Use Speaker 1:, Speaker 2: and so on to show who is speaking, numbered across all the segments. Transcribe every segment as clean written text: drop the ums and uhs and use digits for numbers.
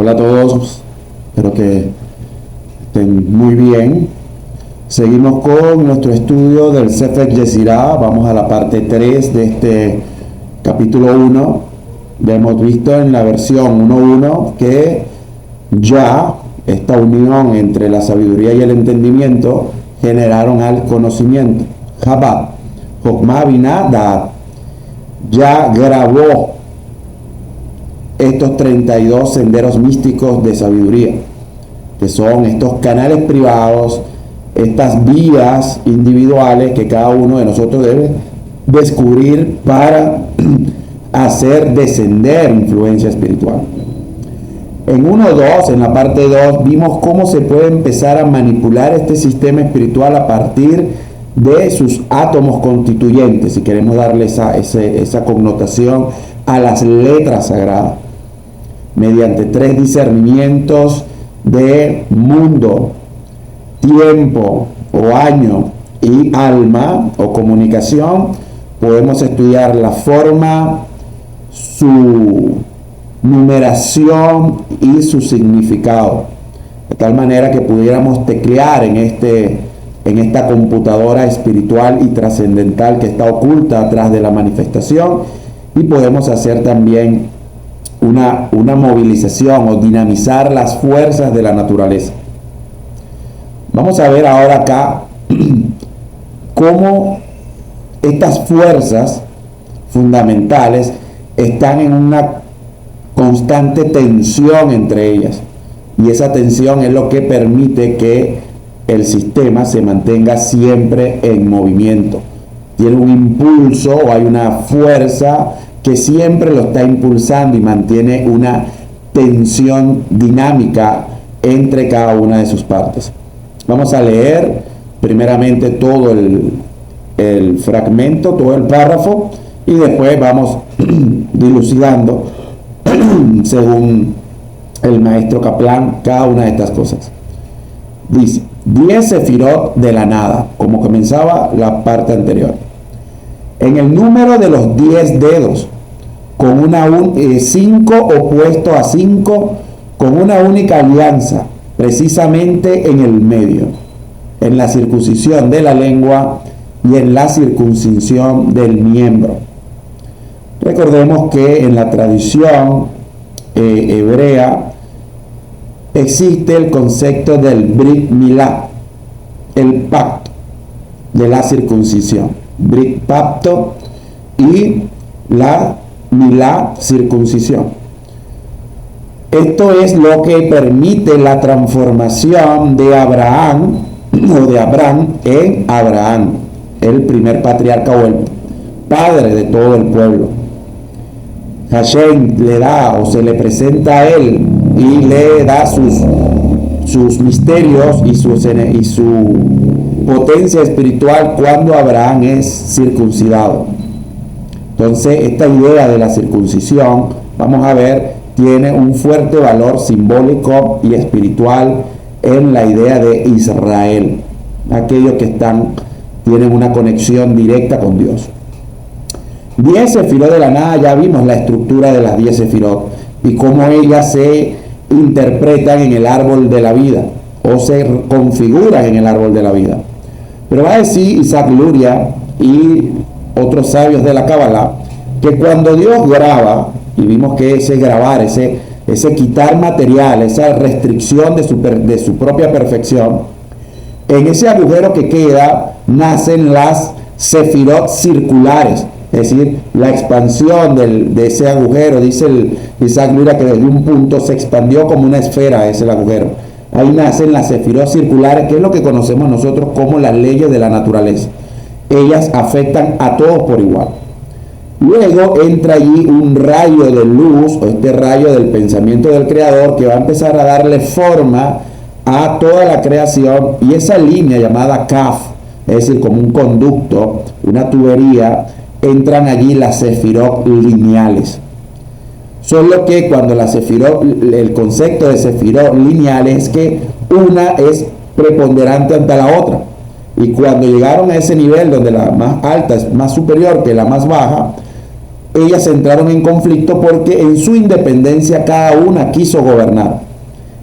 Speaker 1: Hola a todos, espero que estén muy bien. Seguimos con nuestro estudio del Sefer Yetzirah. Vamos a la parte 3 de este capítulo 1. Ya hemos visto en la versión 1.1 que ya esta unión entre la sabiduría y el entendimiento generaron al conocimiento. Chabad, Chokmah, Binah, Da'at. Ya grabó estos 32 senderos místicos de sabiduría, que son estos canales privados, estas vías individuales que cada uno de nosotros debe descubrir para hacer descender influencia espiritual. En 1.2, en la parte 2, vimos cómo se puede empezar a manipular este sistema espiritual a partir de sus átomos constituyentes, si queremos darle esa connotación a las letras sagradas, mediante 3 discernimientos de mundo, tiempo o año y alma o comunicación. Podemos estudiar la forma, su numeración y su significado, de tal manera que pudiéramos teclear en esta computadora espiritual y trascendental que está oculta atrás de la manifestación, y podemos hacer también una movilización o dinamizar las fuerzas de la naturaleza. Vamos a ver ahora acá cómo estas fuerzas fundamentales están en una constante tensión entre ellas, y esa tensión es lo que permite que el sistema se mantenga siempre en movimiento. Tiene un impulso o hay una fuerza que siempre lo está impulsando y mantiene una tensión dinámica entre cada una de sus partes. Vamos a leer primeramente todo el fragmento, todo el párrafo, y después vamos dilucidando según el maestro Kaplan cada una de estas cosas. Dice: 10 sefirot de la nada, como comenzaba la parte anterior. En el número de los 10 dedos, con 5 opuesto a 5, con una única alianza, precisamente en el medio, en la circuncisión de la lengua y en la circuncisión del miembro. Recordemos que en la tradición hebrea existe el concepto del Brit Milá, el pacto de la circuncisión. Brit, pacto, y la Milá, circuncisión. Esto es lo que permite la transformación de Abraham o de Abraham en Abraham, el primer patriarca o el padre de todo el pueblo. Hashem le da o se le presenta a él y le da sus misterios y su potencia espiritual cuando Abraham es circuncidado. Entonces, esta idea de la circuncisión, vamos a ver, tiene un fuerte valor simbólico y espiritual en la idea de Israel, aquellos que tienen una conexión directa con Dios. 10 sefirot de la nada, ya vimos la estructura de las 10 sefirot y cómo ellas se interpretan en el árbol de la vida o se configuran en el árbol de la vida. Pero va a decir Isaac Luria y otros sabios de la Kabbalah que cuando Dios graba, y vimos que ese grabar, ese quitar material, esa restricción de su propia perfección, en ese agujero que queda nacen las sefirot circulares, es decir, la expansión de ese agujero. Dice Isaac Luria que desde un punto se expandió como una esfera ese agujero. Ahí nacen las sefirot circulares, que es lo que conocemos nosotros como las leyes de la naturaleza. Ellas afectan a todos por igual. Luego entra allí un rayo de luz, o este rayo del pensamiento del Creador, que va a empezar a darle forma a toda la creación, y esa línea llamada Kaf, es decir, como un conducto, una tubería, entran allí las sefirot lineales. Solo que cuando la sefirot, el concepto de sefirot lineales es que una es preponderante ante la otra. Y cuando llegaron a ese nivel donde la más alta es más superior que la más baja, ellas entraron en conflicto porque en su independencia cada una quiso gobernar.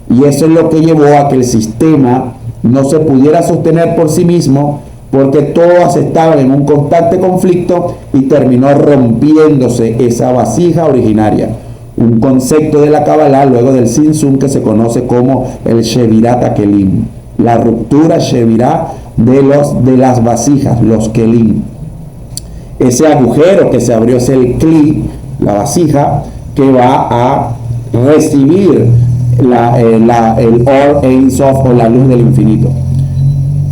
Speaker 1: Y eso es lo que llevó a que el sistema no se pudiera sostener por sí mismo, porque todas estaban en un constante conflicto y terminó rompiéndose esa vasija originaria. Un concepto de la Kabbalah luego del Tzimtzum que se conoce como el Shevirat HaKelim, la ruptura Shevirá de las vasijas, los Kelim. Ese agujero que se abrió es el Kli, la vasija, que va a recibir el Or Ein Sof, o la luz del infinito.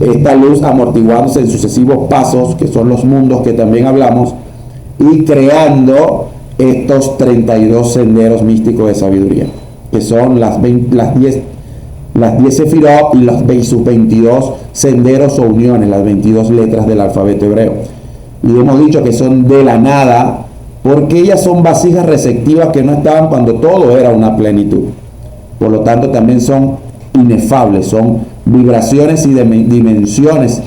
Speaker 1: Esta luz amortiguándose en sucesivos pasos, que son los mundos que también hablamos, y creando estos 32 senderos místicos de sabiduría, que son las 10 sefirot y sus 22 senderos o uniones, las 22 letras del alfabeto hebreo. Y hemos dicho que son de la nada, porque ellas son vasijas receptivas que no estaban cuando todo era una plenitud. Por lo tanto, también son inefables, son vibraciones y dimensiones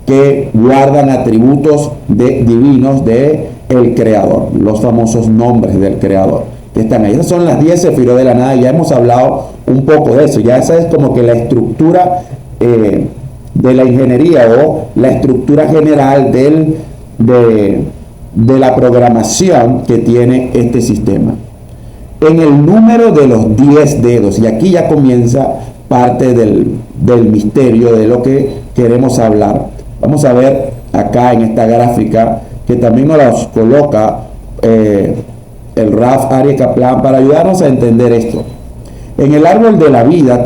Speaker 1: que guardan atributos divinos de el Creador, los famosos nombres del Creador que están ahí. Esas son las 10 sefirot de la nada, ya hemos hablado un poco de eso. Ya esa es como que la estructura de la ingeniería, o la estructura general de la programación que tiene este sistema. En el número de los 10 dedos, y aquí ya comienza parte del misterio de lo que queremos hablar. Vamos a ver acá en esta gráfica, que también nos los coloca el Rav Aryeh Kaplan para ayudarnos a entender esto. En el árbol de la vida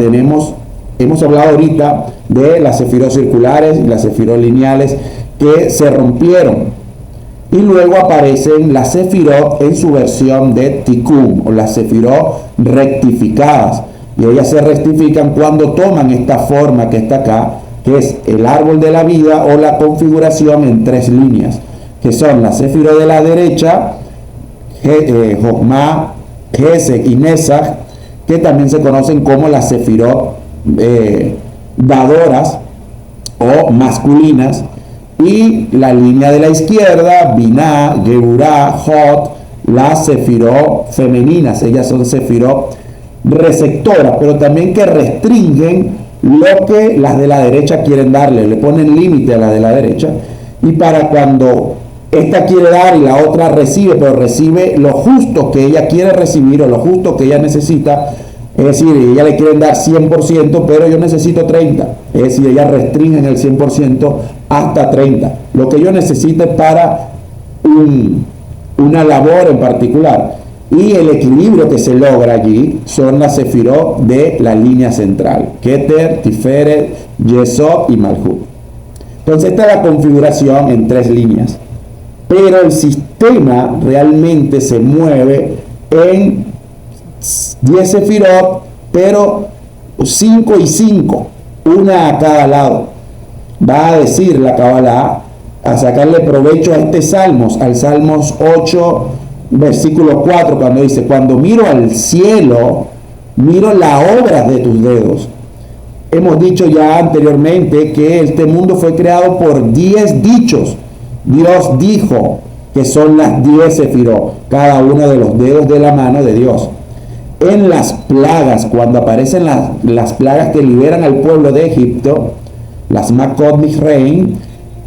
Speaker 1: hemos hablado ahorita de las sefirot circulares y las sefirot lineales que se rompieron, y luego aparecen las sefirot en su versión de Tikkun, o las sefirot rectificadas, y ellas se rectifican cuando toman esta forma que está acá, que es el árbol de la vida, o la configuración en 3 líneas, que son las sefirot de la derecha, Jochma, Gesed y Nesach, que también se conocen como las sefirot dadoras o masculinas, y la línea de la izquierda, Binah, Geburah, Hod, las sefirot femeninas. Ellas son sefirot receptoras, pero también que restringen lo que las de la derecha quieren darle, le ponen límite a la de la derecha, y para cuando esta quiere dar y la otra recibe, pero recibe lo justo que ella quiere recibir o lo justo que ella necesita. Es decir, ella le quieren dar 100%, pero yo necesito 30%. Es decir, ella restringe el 100% hasta 30%. Lo que yo necesite para una labor en particular. Y el equilibrio que se logra allí son las sefirot de la línea central. Keter, Tiferet, Yesod y Malhut. Entonces esta es la configuración en 3 líneas. Pero el sistema realmente se mueve en 10 sefirot, pero 5 y 5, una a cada lado. Va a decir la Kabbalah, a sacarle provecho a este Salmos, al Salmos 8, versículo 4, cuando dice: cuando miro al cielo, miro la obra de tus dedos. Hemos dicho ya anteriormente que este mundo fue creado por 10 dichos. Dios dijo que son las 10 sefirot, cada uno de los dedos de la mano de Dios. En las plagas, cuando aparecen las plagas que liberan al pueblo de Egipto, las Makot Misrein,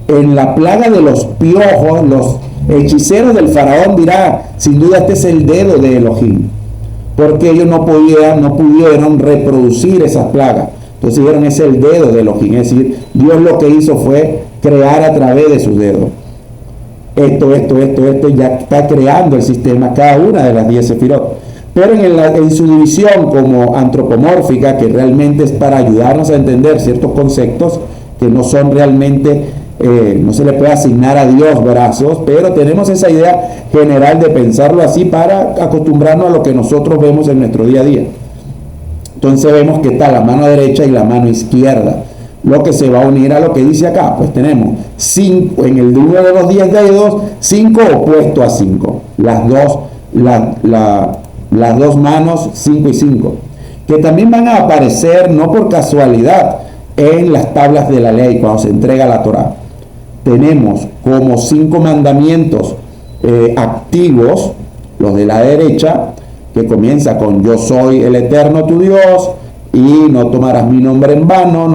Speaker 1: en la plaga de los piojos, los hechiceros del faraón dirán: sin duda este es el dedo de Elohim, porque ellos no pudieron reproducir esas plagas. Entonces dijeron: es el dedo de Elohim. Es decir, Dios lo que hizo fue crear a través de sus dedos. Esto, ya está creando el sistema, cada una de las 10 sefirot. Pero en su división como antropomórfica, que realmente es para ayudarnos a entender ciertos conceptos que no son realmente, no se le puede asignar a Dios brazos, pero tenemos esa idea general de pensarlo así para acostumbrarnos a lo que nosotros vemos en nuestro día a día. Entonces vemos que está la mano derecha y la mano izquierda, lo que se va a unir a lo que dice acá. Pues tenemos 5 en el número de los 10 dedos, 5 opuesto a 5, las dos manos 5 y 5, que también van a aparecer no por casualidad en las tablas de la ley cuando se entrega la Torá. Tenemos como 5 mandamientos activos, los de la derecha, que comienza con yo soy el eterno tu Dios, y no tomarás mi nombre en vano,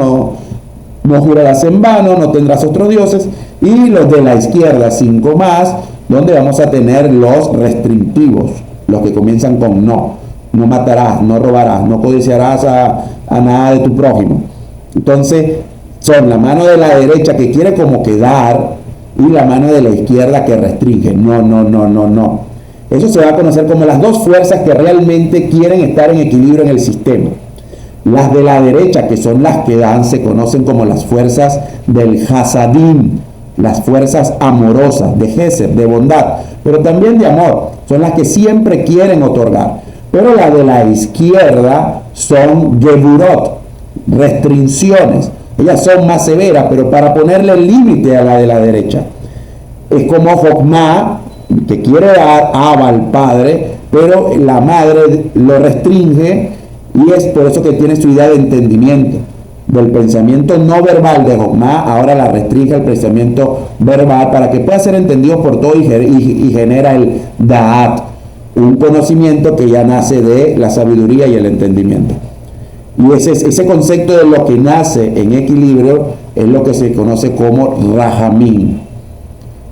Speaker 1: no jurarás en vano, no tendrás otros dioses, y los de la izquierda, 5 más, donde vamos a tener los restrictivos, los que comienzan con no matarás, no robarás, no codiciarás a nada de tu prójimo. Entonces, son la mano de la derecha que quiere como que dar, y la mano de la izquierda que restringe. No. Eso se va a conocer como las dos fuerzas que realmente quieren estar en equilibrio en el sistema. Las de la derecha, que son las que dan, se conocen como las fuerzas del Hasadim, las fuerzas amorosas, de Gesed, de bondad, pero también de amor. Son las que siempre quieren otorgar. Pero las de la izquierda son Geburot, restricciones. Ellas son más severas, pero para ponerle límite a la de la derecha. Es como Jokmah, que quiere dar al padre, pero la madre lo restringe, y es por eso que tiene su idea de entendimiento. Del pensamiento no verbal de Jokmah, ahora la restringe al pensamiento verbal para que pueda ser entendido por todo y genera el Da'at, un conocimiento que ya nace de la sabiduría y el entendimiento. Y ese concepto de lo que nace en equilibrio es lo que se conoce como Rahamim.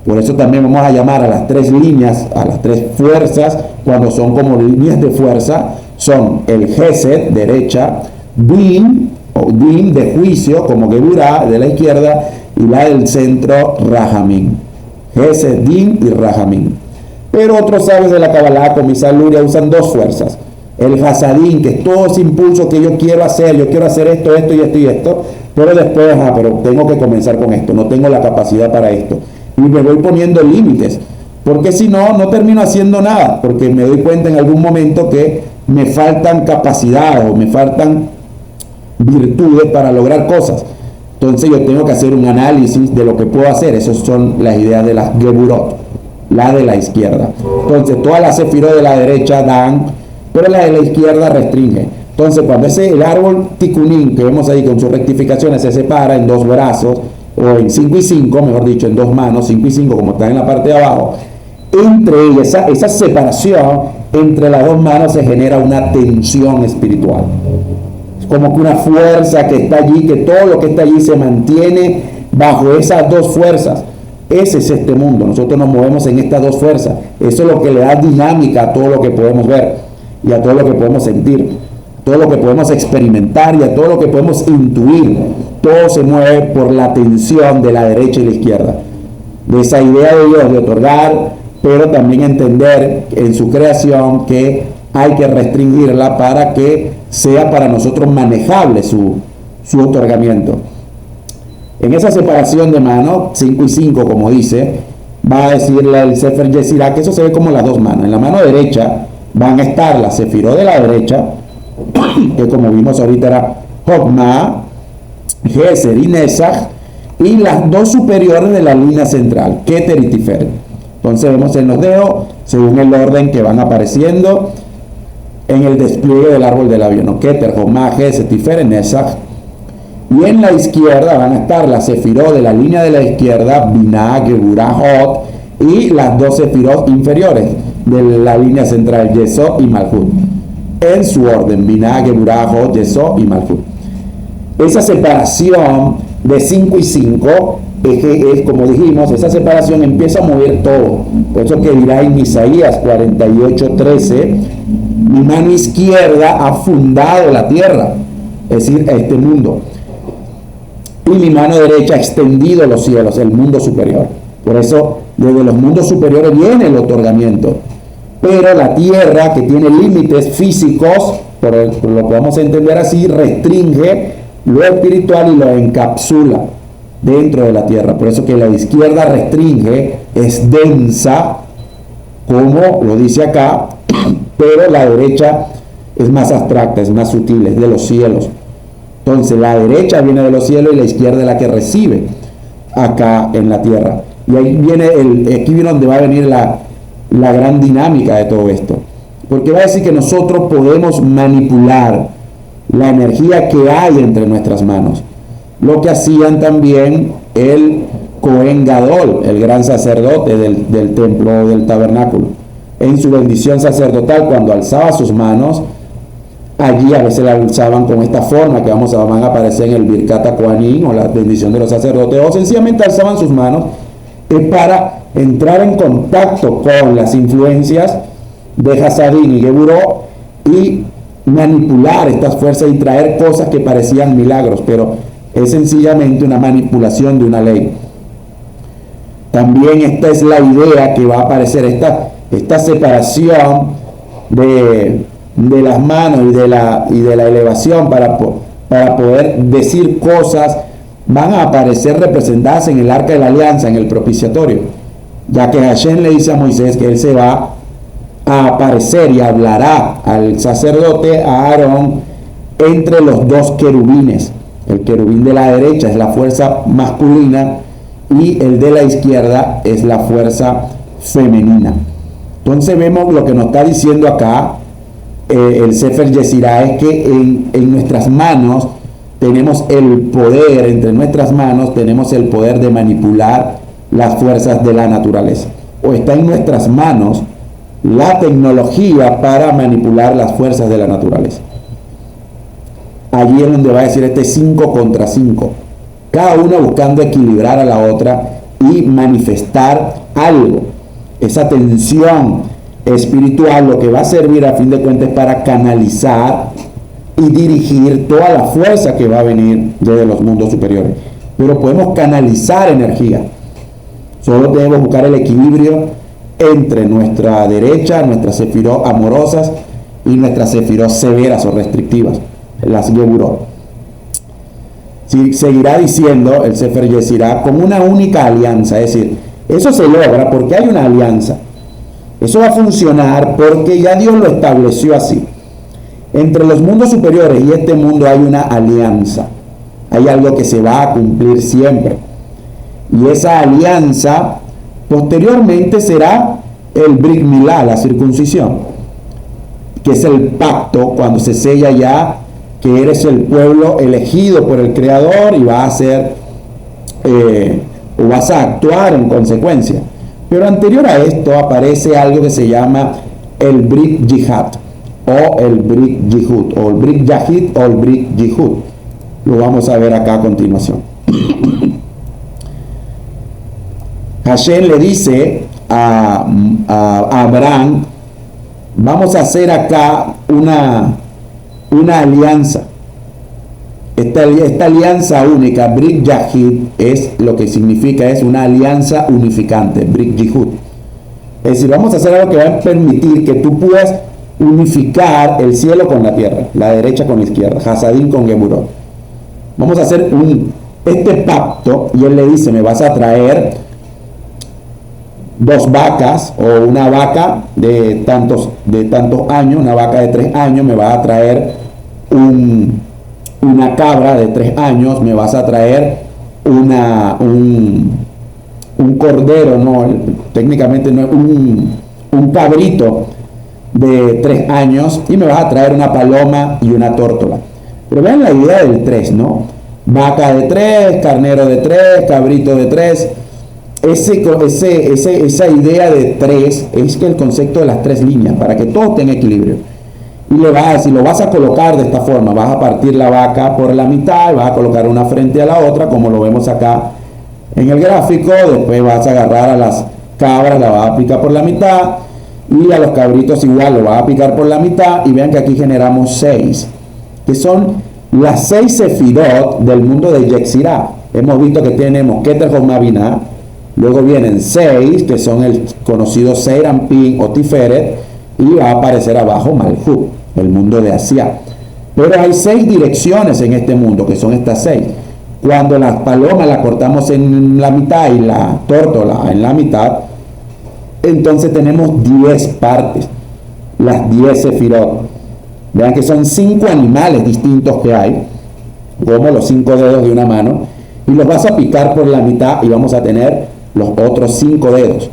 Speaker 1: Por eso también vamos a llamar a las 3 líneas, a las 3 fuerzas, cuando son como líneas de fuerza, son el Gesed, derecha, Din, o Din de juicio, como Geburah, de la izquierda, y la del centro, Rahamim. Gesed, Din y Rahamim. Pero otros sabios de la Kabbalah, como Isaac Luria, usan 2 fuerzas. El Hasadín, que es todo ese impulso que yo quiero hacer esto, pero después, pero tengo que comenzar con esto, no tengo la capacidad para esto. Y me voy poniendo límites, porque si no, no termino haciendo nada, porque me doy cuenta en algún momento que me faltan capacidades o me faltan virtudes para lograr cosas. Entonces yo tengo que hacer un análisis de lo que puedo hacer. Esas son las ideas de las Geburot, la de la izquierda. Entonces todas las sefirot de la derecha dan, pero la de la izquierda restringe. Entonces cuando el árbol Tikkunim que vemos ahí con sus rectificaciones se separa en 2 brazos, o en 5 y 5, mejor dicho, en 2 manos, 5 y 5, como está en la parte de abajo, entre ellas, esa separación entre las 2 manos se genera una tensión espiritual. Es como que una fuerza que está allí, que todo lo que está allí se mantiene bajo esas 2 fuerzas. Ese es este mundo. Nosotros nos movemos en estas 2 fuerzas. Eso es lo que le da dinámica a todo lo que podemos ver y a todo lo que podemos sentir, todo lo que podemos experimentar y a todo lo que podemos intuir. Todo se mueve por la tensión de la derecha y la izquierda, de esa idea de Dios de otorgar, pero también entender en su creación que hay que restringirla para que sea para nosotros manejable su otorgamiento. En esa separación de manos, 5 y 5, como dice, va a decirle el Sefer Yetzirah, que eso se ve como las 2 manos. En la mano derecha van a estar las sefirot de la derecha, que como vimos ahorita era Jokmah, Gesed y Nesach, y las 2 superiores de la línea central, Keter y Tiferet. Entonces vemos en los dedos según el orden que van apareciendo en el despliegue del árbol del avión. Keter, Jokmah, Gesed, Tiferet, Nesach. Y en la izquierda van a estar las sefirot de la línea de la izquierda, Binah, Geburah, Hod, y las 2 sefirot inferiores de la línea central, Yesod y Malhut. En su orden, Binah, Geburah, Hod, Yesod y Malhut. Esa separación de 5 y 5 es, como dijimos, esa separación empieza a mover todo. Por eso que dirá en Isaías 48:13, mi mano izquierda ha fundado la tierra, es decir, este mundo, y mi mano derecha ha extendido los cielos, el mundo superior. Por eso desde los mundos superiores viene el otorgamiento, pero la tierra, que tiene límites físicos, por lo podemos entender así, restringe lo espiritual y lo encapsula dentro de la tierra. Por eso que la izquierda restringe, es densa, como lo dice acá, pero la derecha es más abstracta, es más sutil, es de los cielos. Entonces la derecha viene de los cielos y la izquierda es la que recibe acá en la tierra. Y ahí viene aquí viene donde va a venir la gran dinámica de todo esto. Porque va a decir que nosotros podemos manipular la energía que hay entre nuestras manos. Lo que hacían también el Cohen Gadol, el gran sacerdote del templo del tabernáculo. En su bendición sacerdotal, cuando alzaba sus manos, allí a veces la alzaban con esta forma que van a aparecer en el Birkat Kohanim o la bendición de los sacerdotes, o sencillamente alzaban sus manos para entrar en contacto con las influencias de Hasadín y Geburó y manipular estas fuerzas y traer cosas que parecían milagros, pero es sencillamente una manipulación de una ley. También esta es la idea que va a aparecer, esta separación de las manos y de la elevación para poder decir cosas, van a aparecer representadas en el arca de la alianza, en el propiciatorio, ya que Hashem le dice a Moisés que él se va a aparecer y hablará al sacerdote, a Aarón, entre los dos querubines. El querubín de la derecha es la fuerza masculina y el de la izquierda es la fuerza femenina. Entonces vemos lo que nos está diciendo acá el Sefer Yetzirah, es que en nuestras manos tenemos el poder, entre nuestras manos tenemos el poder de manipular las fuerzas de la naturaleza, o está en nuestras manos la tecnología para manipular las fuerzas de la naturaleza. Allí es donde va a decir este 5 contra 5, cada uno buscando equilibrar a la otra y manifestar algo. Esa tensión espiritual lo que va a servir a fin de cuentas para canalizar y dirigir toda la fuerza que va a venir desde los mundos superiores. Pero podemos canalizar energía, solo debemos buscar el equilibrio entre nuestra derecha, nuestras sefirot amorosas y nuestras sefirot severas o restrictivas, las Geburot. Seguirá diciendo el Sefer Yetzirah como una única alianza, es decir, eso se logra porque hay una alianza. Eso va a funcionar porque ya Dios lo estableció así. Entre los mundos superiores y este mundo hay una alianza. Hay algo que se va a cumplir siempre. Y esa alianza posteriormente será el Brit Milá, la circuncisión, que es el pacto cuando se sella ya que eres el pueblo elegido por el Creador y vas a ser o vas a actuar en consecuencia. Pero anterior a esto aparece algo que se llama el Brit Jihad o el Brit Jihud o el Brit Yahid o el Brit Jihud. Lo vamos a ver acá a continuación. Hashem le dice a Abraham, vamos a hacer acá una alianza. Esta alianza única, Brit Yahid, es lo que significa, es una alianza unificante, Brit Jihud. Es decir, vamos a hacer algo que va a permitir que tú puedas unificar el cielo con la tierra, la derecha con la izquierda, Hasadín con Geburot. Vamos a hacer este pacto, y él le dice, me vas a traer 2 vacas o una vaca de tantos años, una vaca de 3 años, me va a traer una cabra de 3 años, me vas a traer un cordero, no, técnicamente no, un cabrito de 3 años, y me vas a traer una paloma y una tórtola. Pero vean la idea del 3, ¿no? Vaca de 3, carnero de 3, cabrito de 3. Esa idea de 3 es que el concepto de las 3 líneas, para que todo tenga equilibrio. Y si lo vas a colocar de esta forma, vas a partir la vaca por la mitad y vas a colocar una frente a la otra, como lo vemos acá en el gráfico. Después vas a agarrar a las cabras, la vas a picar por la mitad, y a los cabritos igual lo vas a picar por la mitad, y vean que aquí generamos 6, que son las 6 sefirot del mundo de Yetzirah. Hemos visto que tenemos Keter Jochma Binah, luego vienen 6, que son el conocido Seir Anpin o Tiferet, y va a aparecer abajo Malhut, el mundo de Asia. Pero hay 6 direcciones en este mundo, que son estas 6. Cuando las palomas la cortamos en la mitad y la tórtola en la mitad, entonces tenemos 10 partes, las 10 sefirot. Vean que son 5 animales distintos que hay, como los 5 dedos de una mano, y los vas a picar por la mitad y vamos a tener los otros 5 dedos,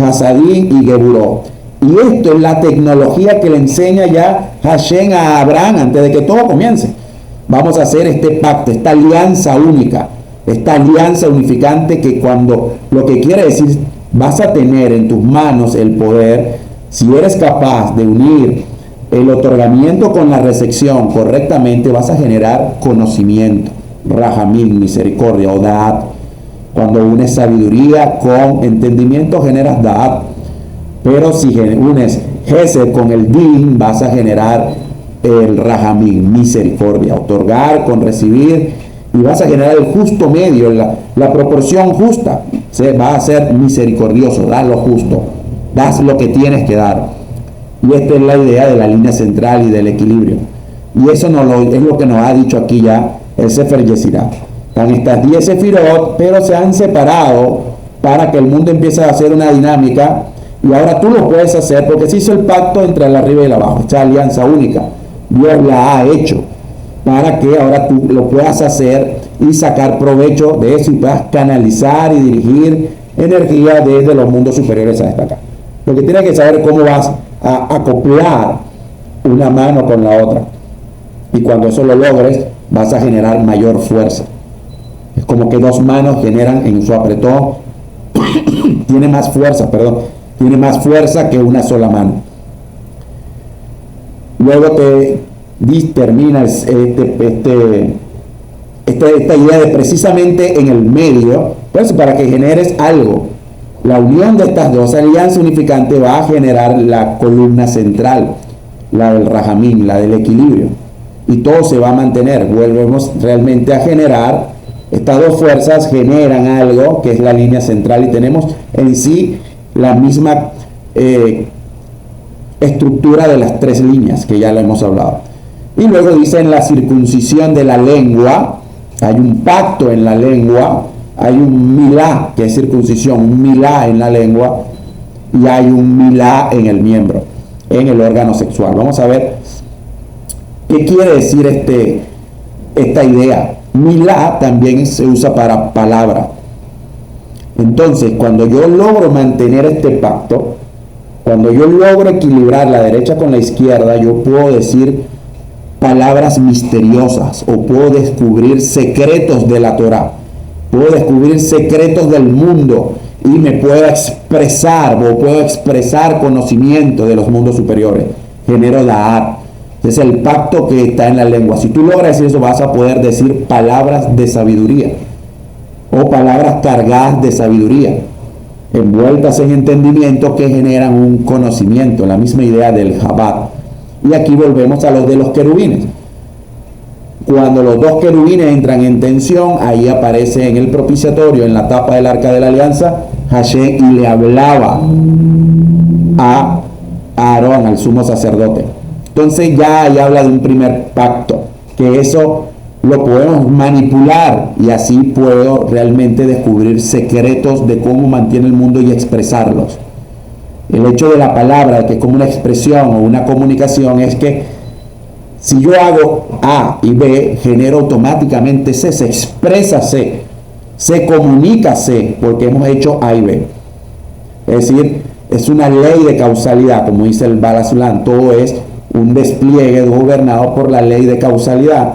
Speaker 1: Hasadín y Geburot. Y esto es la tecnología que le enseña ya Hashem a Abraham antes de que todo comience. Vamos a hacer este pacto, esta alianza única, esta alianza unificante que cuando lo que quiere decir vas a tener en tus manos el poder, si eres capaz de unir el otorgamiento con la recepción correctamente, vas a generar conocimiento, Rahamim, misericordia o Da'at. Cuando unes sabiduría con entendimiento generas Da'at, pero si unes Gesed con el Din vas a generar el Rahamim, misericordia, otorgar con recibir, y vas a generar el justo medio, la proporción justa. Va a ser misericordioso, das lo justo, das lo que tienes que dar. Y esta es la idea de la línea central y del equilibrio. Y eso es lo que nos ha dicho aquí ya el Sefer Yetzirah. Están estas 10 sefirot, pero se han separado para que el mundo empiece a hacer una dinámica. Y ahora tú lo puedes hacer porque se hizo el pacto entre el arriba y el abajo, esta alianza única. Dios la ha hecho para que ahora tú lo puedas hacer y sacar provecho de eso y puedas canalizar y dirigir energía desde los mundos superiores a esta acá. Lo que tienes que saber es cómo vas a acoplar una mano con la otra. Y cuando eso lo logres, vas a generar mayor fuerza. Es como que dos manos generan en su apretón, tiene más fuerza que una sola mano. Luego termina esta idea de precisamente en el medio, pues para que generes algo. La unión de estas dos alianzas unificantes va a generar la columna central, la del Rahamim, la del equilibrio. Y todo se va a mantener. Volvemos realmente a generar. Estas dos fuerzas generan algo que es la línea central y tenemos en sí la misma estructura de las tres líneas que ya lo hemos hablado. Y luego dice en la circuncisión de la lengua, hay un pacto en la lengua, hay un milá, que es circuncisión, un milá en la lengua, y hay un milá en el miembro, en el órgano sexual. Vamos a ver qué quiere decir esta idea. Milá también se usa para palabra. Entonces, cuando yo logro mantener este pacto, cuando yo logro equilibrar la derecha con la izquierda, yo puedo decir palabras misteriosas o puedo descubrir secretos de la Torá, puedo descubrir secretos del mundo y me puedo expresar conocimiento de los mundos superiores. Genero Da'at. Es el pacto que está en la lengua. Si tú logras decir eso, vas a poder decir palabras de sabiduría o palabras cargadas de sabiduría, envueltas en entendimiento que generan un conocimiento, la misma idea del Chabad. Y aquí volvemos a los de los querubines. Cuando los dos querubines entran en tensión, ahí aparece en el propiciatorio, en la tapa del arca de la alianza, Hashem, y le hablaba a Aarón, al sumo sacerdote. Entonces ya ahí habla de un primer pacto, que eso lo podemos manipular y así puedo realmente descubrir secretos de cómo mantiene el mundo y expresarlos. El hecho de la palabra, que es como una expresión o una comunicación, es que si yo hago A y B, genero automáticamente C, se expresa C, se comunica C, porque hemos hecho A y B. Es decir, es una ley de causalidad, como dice el Baal HaSulam, todo es un despliegue gobernado por la ley de causalidad,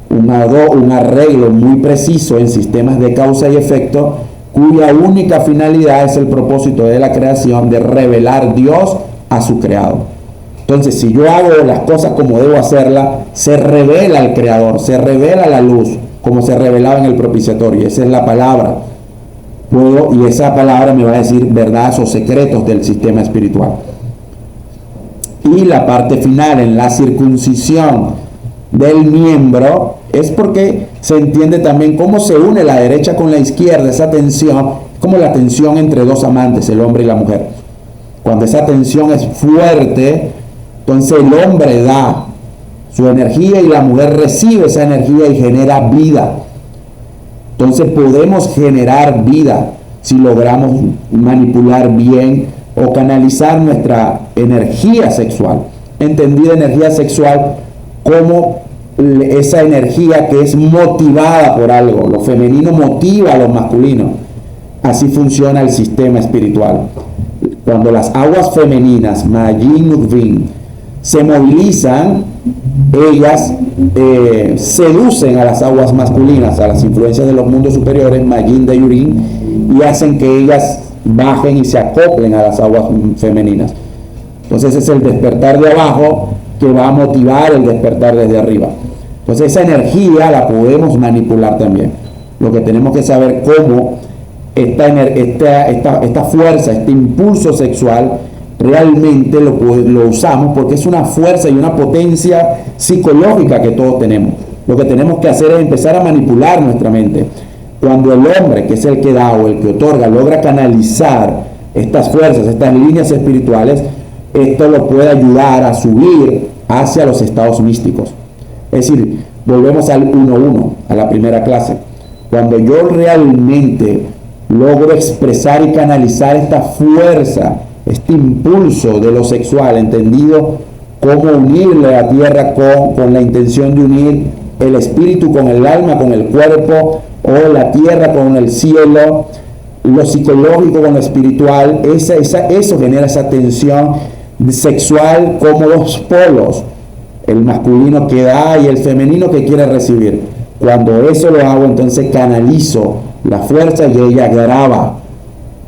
Speaker 1: un arreglo muy preciso en sistemas de causa y efecto, cuya única finalidad es el propósito de la creación, de revelar Dios a su creado. Entonces, si yo hago las cosas como debo hacerlas, se revela el creador, se revela la luz, como se revelaba en el propiciatorio. Esa es la palabra. Y esa palabra me va a decir verdades o secretos del sistema espiritual. Y la parte final, en la circuncisión del miembro, es porque se entiende también cómo se une la derecha con la izquierda, esa tensión, como la tensión entre dos amantes, el hombre y la mujer. Cuando esa tensión es fuerte, entonces el hombre da su energía y la mujer recibe esa energía y genera vida. Entonces podemos generar vida si logramos manipular bien o canalizar nuestra energía sexual. Entendida energía sexual como esa energía que es motivada por algo. Lo femenino motiva a lo masculino. Así funciona el sistema espiritual. Cuando las aguas femeninas, Ma'ayin Nukvin, se movilizan, ellas seducen a las aguas masculinas, a las influencias de los mundos superiores, Magin de Yurin, y hacen que ellas bajen y se acoplen a las aguas femeninas. Entonces es el despertar de abajo que va a motivar el despertar desde arriba. Entonces esa energía la podemos manipular también. Lo que tenemos que saber cómo esta fuerza, este impulso sexual, realmente lo usamos, porque es una fuerza y una potencia psicológica que todos tenemos. Lo que tenemos que hacer es empezar a manipular nuestra mente. Cuando el hombre, que es el que da o el que otorga, logra canalizar estas fuerzas, estas líneas espirituales, esto lo puede ayudar a subir hacia los estados místicos. Es decir, volvemos al 1-1, a la primera clase. Cuando yo realmente logro expresar y canalizar esta fuerza, este impulso de lo sexual, entendido como unirle a la tierra con la intención de unir el espíritu con el alma, con el cuerpo, o la tierra con el cielo, lo psicológico con lo espiritual, eso genera esa tensión sexual como dos polos, el masculino que da y el femenino que quiere recibir. Cuando eso lo hago, entonces canalizo la fuerza y ella graba.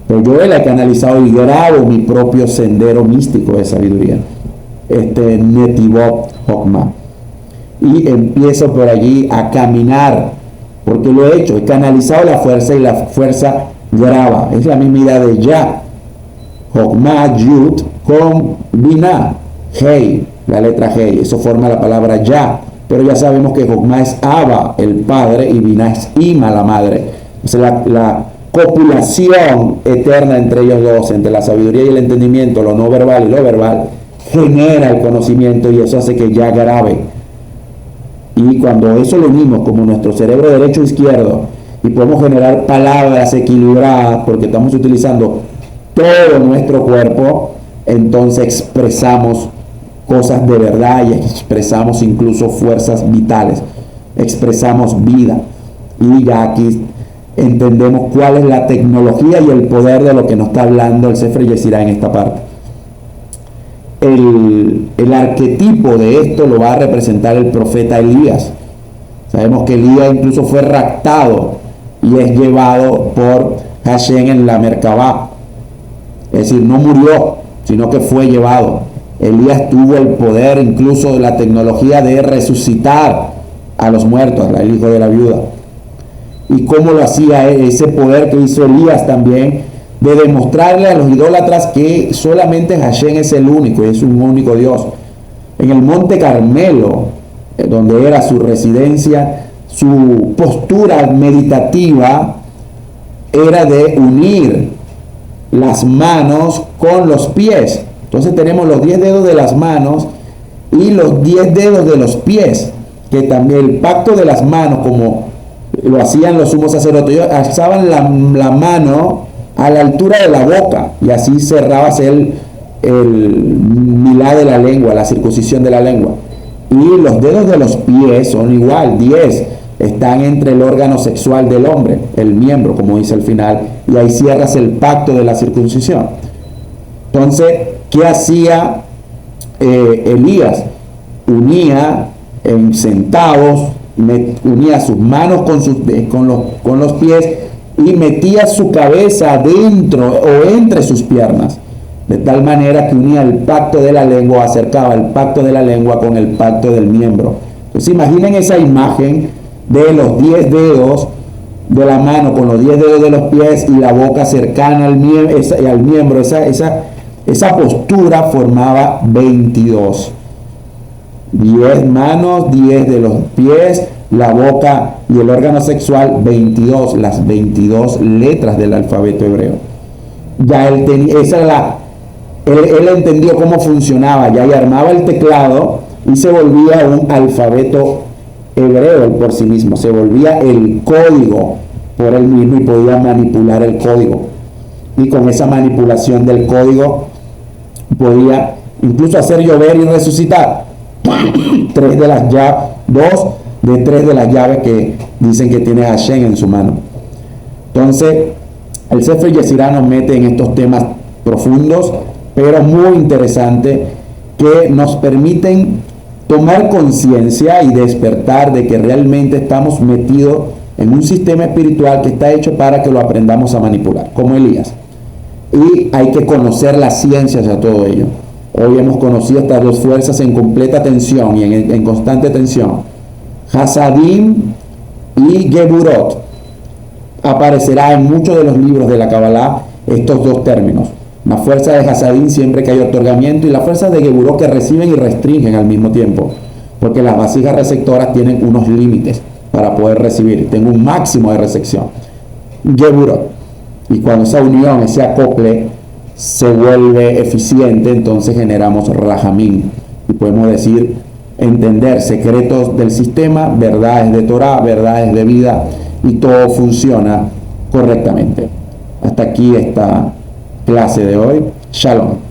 Speaker 1: Pero yo la he canalizado y grabo mi propio sendero místico de sabiduría, Netivot Hokmah. Y empiezo por allí a caminar, porque lo he hecho, he canalizado la fuerza y la fuerza graba. Es la misma idea de Ya. Hokmah, Yud, con Binah, Hei, la letra Hei, eso forma la palabra Ya. Pero ya sabemos que Hokmah es Abba, el padre, y Binah es Ima, la madre. O sea, la copulación eterna entre ellos dos, entre la sabiduría y el entendimiento, lo no verbal y lo verbal, genera el conocimiento y eso hace que ya grabe. Y cuando eso lo unimos como nuestro cerebro derecho e izquierdo y podemos generar palabras equilibradas porque estamos utilizando todo nuestro cuerpo, entonces expresamos cosas de verdad y expresamos incluso fuerzas vitales, expresamos vida. Y ya aquí entendemos cuál es la tecnología y el poder de lo que nos está hablando el Sefer Yetzirah en esta parte. El arquetipo de esto lo va a representar el profeta Elías. Sabemos que Elías incluso fue raptado y es llevado por Hashem en la Merkabah. Es decir, no murió, sino que fue llevado. Elías tuvo el poder, incluso de la tecnología de resucitar a los muertos, el hijo de la viuda. Y cómo lo hacía ese poder que hizo Elías también, de demostrarle a los idólatras que solamente Hashem es el único, y es un único Dios. En el Monte Carmelo, donde era su residencia, su postura meditativa era de unir las manos con los pies. Entonces tenemos los 10 dedos de las manos y los 10 dedos de los pies, que también el pacto de las manos, como lo hacían los sumos sacerdotes, ellos alzaban la mano a la altura de la boca y así cerrabas el milá de la lengua, la circuncisión de la lengua. Y los dedos de los pies son igual, 10, están entre el órgano sexual del hombre, el miembro, como dice al final, y ahí cierras el pacto de la circuncisión. Entonces, ¿qué hacía Elías? Unía en centavos, unía sus manos con los pies y metía su cabeza dentro o entre sus piernas, de tal manera que unía el pacto de la lengua, acercaba el pacto de la lengua con el pacto del miembro. Entonces imaginen esa imagen de los 10 dedos de la mano con los 10 dedos de los pies y la boca cercana al miembro. Esa postura formaba 22. 10 manos, 10 de los pies, la boca y el órgano sexual, 22, las 22 letras del alfabeto hebreo. Ya él entendió cómo funcionaba, ya armaba el teclado y se volvía un alfabeto hebreo por sí mismo, se volvía el código por él mismo y podía manipular el código. Y con esa manipulación del código podía incluso hacer llover y resucitar. 3 de las llaves, 2 de 3 de las llaves que dicen que tiene Hashem en su mano. Entonces, el Sefer Yetzirah nos mete en estos temas profundos, pero muy interesantes, que nos permiten tomar conciencia y despertar de que realmente estamos metidos en un sistema espiritual que está hecho para que lo aprendamos a manipular, como Elías. Y hay que conocer las ciencias de todo ello. Hoy hemos conocido estas dos fuerzas en completa tensión y en constante tensión. Hasadim y Geburot. Aparecerá en muchos de los libros de la Kabbalah estos dos términos. La fuerza de Hasadim siempre que hay otorgamiento y la fuerza de Geburot que reciben y restringen al mismo tiempo. Porque las vasijas receptoras tienen unos límites para poder recibir. Tienen un máximo de recepción. Geburot. Y cuando esa unión, ese acople se vuelve eficiente, entonces generamos Rahamim. Y podemos decir, entender secretos del sistema, verdades de Torah, verdades de vida, y todo funciona correctamente. Hasta aquí esta clase de hoy. Shalom.